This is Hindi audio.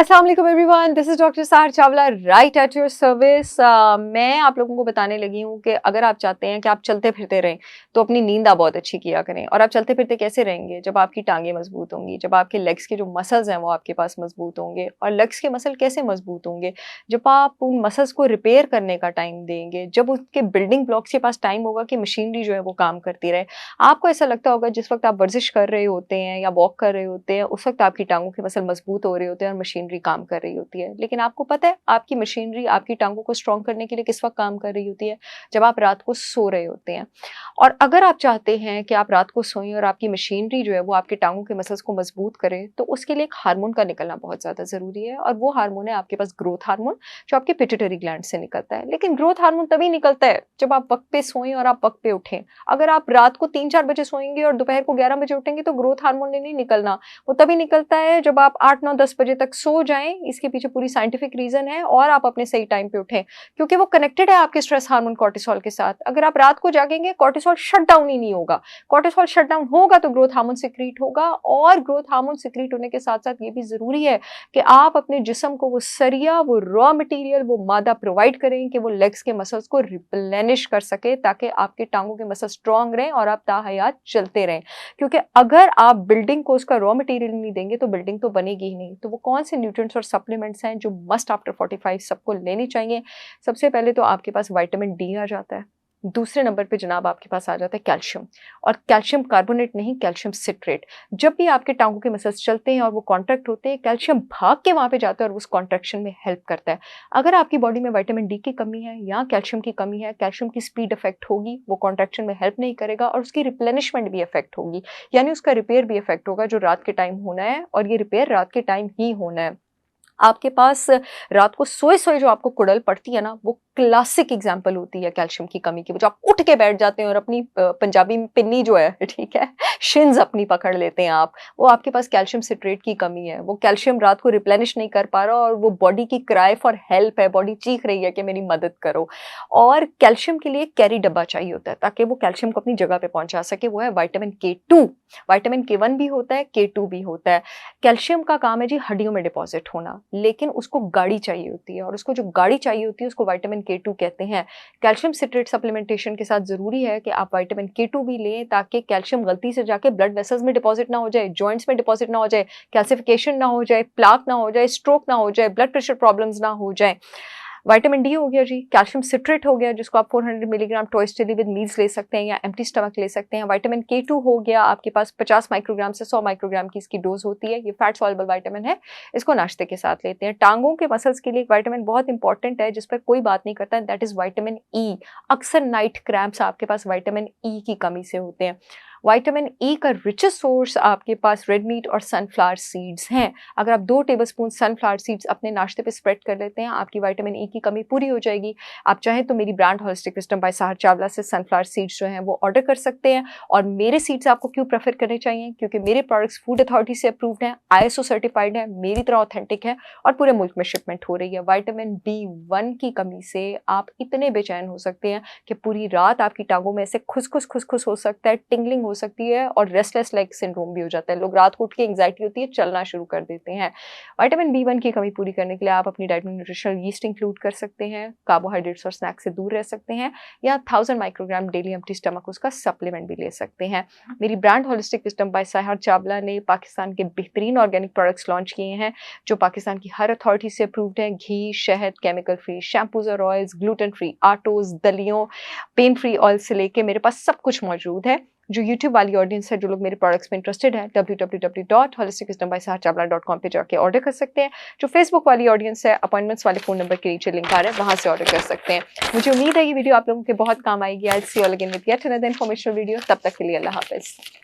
अस्सलाम वालेकुम everyone, this is doctor Sahar Chawla right at your service. मैं आप लोगों को बताने लगी हूँ कि अगर आप चाहते हैं कि आप चलते फिरते रहें तो अपनी नींद आप बहुत अच्छी किया करें। और आप चलते फिरते कैसे रहेंगे? जब आपकी टांगें मजबूत होंगी, जब आपके लेग्स के जो मसल्स हैं वो आपके पास मजबूत होंगे। और लेग्स के मसल कैसे मजबूत होंगे? जब आप उन मसल्स को रिपेयर करने का टाइम देंगे, जब उसके बिल्डिंग ब्लॉक्स के पास टाइम होगा कि मशीनरी जो है वो काम करती रहे। आपको ऐसा लगता होगा जिस वक्त आप वर्जिश कर रहे होते हैं या वॉक कर रहे होते हैं, उस वक्त आपकी टांगों के मसल मजबूत हो रहे होते हैं और मशीनरी काम कर रही होती है। लेकिन आपको पता है आपकी मशीनरी आपकी टांगों को स्ट्रॉन्ग करने के लिए किस वक्त काम कर रही होती है? जब आप रात को सो रहे होते हैं। और अगर आप चाहते हैं कि आप रात को सोएं और आपकी मशीनरी जो है वो आपके टांगों के मसल्स को मजबूत करे, तो उसके लिए एक हार्मोन का निकलना बहुत ज्यादा जरूरी है। और वो हार्मोन है आपके पास ग्रोथ हार्मोन, जो आपके पिट्यूटरी ग्लैंड से निकलता है। लेकिन ग्रोथ हार्मोन तभी निकलता है जब आप वक्त पे सोएं और आप वक्त पे उठें। अगर आप रात को 3-4 बजे सोएंगे और दोपहर को 11 बजे उठेंगे तो ग्रोथ हार्मोन ने नहीं निकलना। वो तभी निकलता है जब आप 8-9-10 बजे तक सो जाएं। इसके पीछे पूरी साइंटिफिक रीजन है और आप अपने सही टाइम पे उठें, क्योंकि वो कनेक्टेड है आपके स्ट्रेस हार्मोन कॉर्टिसोल के साथ। अगर आप रात को जागेंगे कॉर्टिसोल शट डाउन ही नहीं होगा। कॉर्टिसोल शट डाउन होगा तो ग्रोथ हार्मोन सिक्रीट होगा। और ग्रोथ हार्मोन सिक्रीट होने के साथ साथ ये भी जरूरी है कि आप अपने जिस्म को वो सरिया, वो रॉ मटेरियल, वो मादा प्रोवाइड करें कि वो लेग्स के मसल्स को रिप्लेनिश कर सके, ताकि आपके टांगों के मसल स्ट्रांग रहें और आप ताहयात चलते रहें। क्योंकि अगर आप बिल्डिंग को उसका रॉ मटेरियल नहीं देंगे तो बिल्डिंग तो बनेगी ही नहीं। तो वो कौन से न्यूट्रिएंट्स और सप्लीमेंट्स हैं जो मस्ट आफ्टर 45 सबको लेनी चाहिए? सबसे पहले तो आपके पास विटामिन डी आ जाता है। दूसरे नंबर पे जनाब आपके पास आ जाता है कैल्शियम। और कैल्शियम कार्बोनेट नहीं, कैल्शियम सिट्रेट। जब भी आपके टांगों के मसल्स चलते हैं और वो कॉन्ट्रैक्ट होते हैं, कैल्शियम भाग के वहां पे जाता है और उस कॉन्ट्रैक्शन में हेल्प करता है। अगर आपकी बॉडी में विटामिन डी की कमी है या कैल्शियम की कमी है, कैल्शियम की स्पीड इफेक्ट होगी, वो कॉन्ट्रैक्शन में हेल्प नहीं करेगा और उसकी रिप्लेनिशमेंट भी इफेक्ट होगी, यानी उसका रिपेयर भी इफेक्ट होगा, जो रात के टाइम होना है। और ये रिपेयर रात के टाइम ही होना है। आपके पास रात को सोए सोए जो आपको कुड़ल पड़ती है ना, वो क्लासिक एग्जांपल होती है कैल्शियम की कमी की। जो आप उठ के बैठ जाते हैं और अपनी पंजाबी में पिन्नी जो है, ठीक है, शिन्स अपनी पकड़ लेते हैं आप, वो आपके पास कैल्शियम सिट्रेट की कमी है। वो कैल्शियम रात को रिप्लेनिश नहीं कर पा रहा और वो बॉडी की क्राई फॉर हेल्प है, बॉडी चीख रही है कि मेरी मदद करो। और कैल्शियम के लिए कैरी डब्बा चाहिए होता है ताकि वो कैल्शियम को अपनी जगह पे पहुंचा सके। वो है विटामिन K2। विटामिन K1 भी होता है, K2 भी होता है। कैल्शियम का काम है जी हड्डियों में डिपॉजिट होना, लेकिन उसको गाड़ी चाहिए होती है। और उसको जो गाड़ी चाहिए होती है उसको विटामिन K2 कहते हैं। कैल्शियम सिट्रेट सप्लीमेंटेशन के साथ जरूरी है कि आप विटामिन K2 भी लें, ताकि कैल्शियम गलती से जाके ब्लड वेसल्स में डिपॉजिट ना हो जाए, जॉइंट्स में डिपॉजिट ना हो जाए, कैल्सिफिकेशन ना हो जाए, प्लाक ना हो जाए, स्ट्रोक ना हो जाए, ब्लड प्रेशर प्रॉब्लम्स ना हो जाए। विटामिन डी हो गया जी, कैल्शियम सिट्रेट हो गया जिसको आप 400 milligram twice daily with meals ले सकते हैं या एम्प्टी स्टमक ले सकते हैं। विटामिन K2 हो गया आपके पास 50 माइक्रोग्राम से 100 माइक्रोग्राम की इसकी डोज होती है। ये फैट सॉल्युबल विटामिन है, इसको नाश्ते के साथ लेते हैं। टांगों के मसल्स के लिए एक विटामिन बहुत इंपॉर्टेंट है जिस पर कोई बात नहीं करता, दैट इज विटामिन ई। अक्सर नाइट क्रैम्प्स आपके पास विटामिन ई की कमी से होते हैं। विटामिन ई का रिचेस्ट सोर्स आपके पास रेड मीट और सनफ्लावर सीड्स हैं। अगर आप 2 टेबलस्पून सनफ्लावर सीड्स अपने नाश्ते पे स्प्रेड कर लेते हैं, आपकी विटामिन ई की कमी पूरी हो जाएगी। आप चाहें तो मेरी brand holistic wisdom by Sahar Chawla से सनफ्लावर सीड्स जो हैं वो ऑर्डर कर सकते हैं। और मेरे सीड्स आपको क्यों प्रेफर करने चाहिए? क्योंकि मेरे प्रोडक्ट्स फूड अथॉरिटी से अप्रूव्ड हैं, ISO सर्टिफाइड है, मेरी तरह ऑथेंटिक है और पूरे मुल्क में शिपमेंट हो रही है। विटामिन B1 की कमी से आप इतने बेचैन हो सकते हैं कि पूरी रात आपकी टांगों में ऐसे खुस हो सकता है, टिंगलिंग हो सकती है और रेस्टलेस लेग सिंड्रोम भी हो जाता है। लोग रात को उठ के एंग्जाइटी होती है, चलना शुरू कर देते हैं। विटामिन B1 की कमी पूरी करने के लिए आप अपनी डाइट में न्यूट्रिशनल यीस्ट इंक्लूड कर सकते हैं, कार्बोहाइड्रेट्स और स्नैक्स से दूर रह सकते हैं, या 1000 माइक्रोग्राम डेली एम्प्टी स्टमक उसका सप्लीमेंट भी ले सकते हैं। मेरी brand holistic wisdom by Sahar Chawla ने पाकिस्तान के बेहतरीन ऑर्गेनिक प्रोडक्ट्स लॉन्च किए हैं जो पाकिस्तान की हर अथॉरिटी से अप्रूव्ड हैं। घी, शहद, केमिकल फ्री शैम्पूज और ऑयल्स, ग्लूटेन फ्री आटोज, दलियों, पेन फ्री ऑयल से लेके मेरे पास सब कुछ मौजूद है। जो YouTube वाली ऑडियंस है, जो लोग मेरे प्रोडक्ट्स में इंटरेस्टेड है, www.holisticwisdombysaharchavla.com पे जाके ऑर्डर कर सकते हैं। जो फेसबुक वाली ऑडियंस है, अपॉइंटमेंट्स वाले फोन नंबर के नीचे लिंक आ रहा है, वहां से ऑर्डर कर सकते हैं। मुझे उम्मीद है ये वीडियो आप लोगों के बहुत काम आएगी। I will see you all again with yet another informational video. तब तक के लिए अल्लाह हाफिज।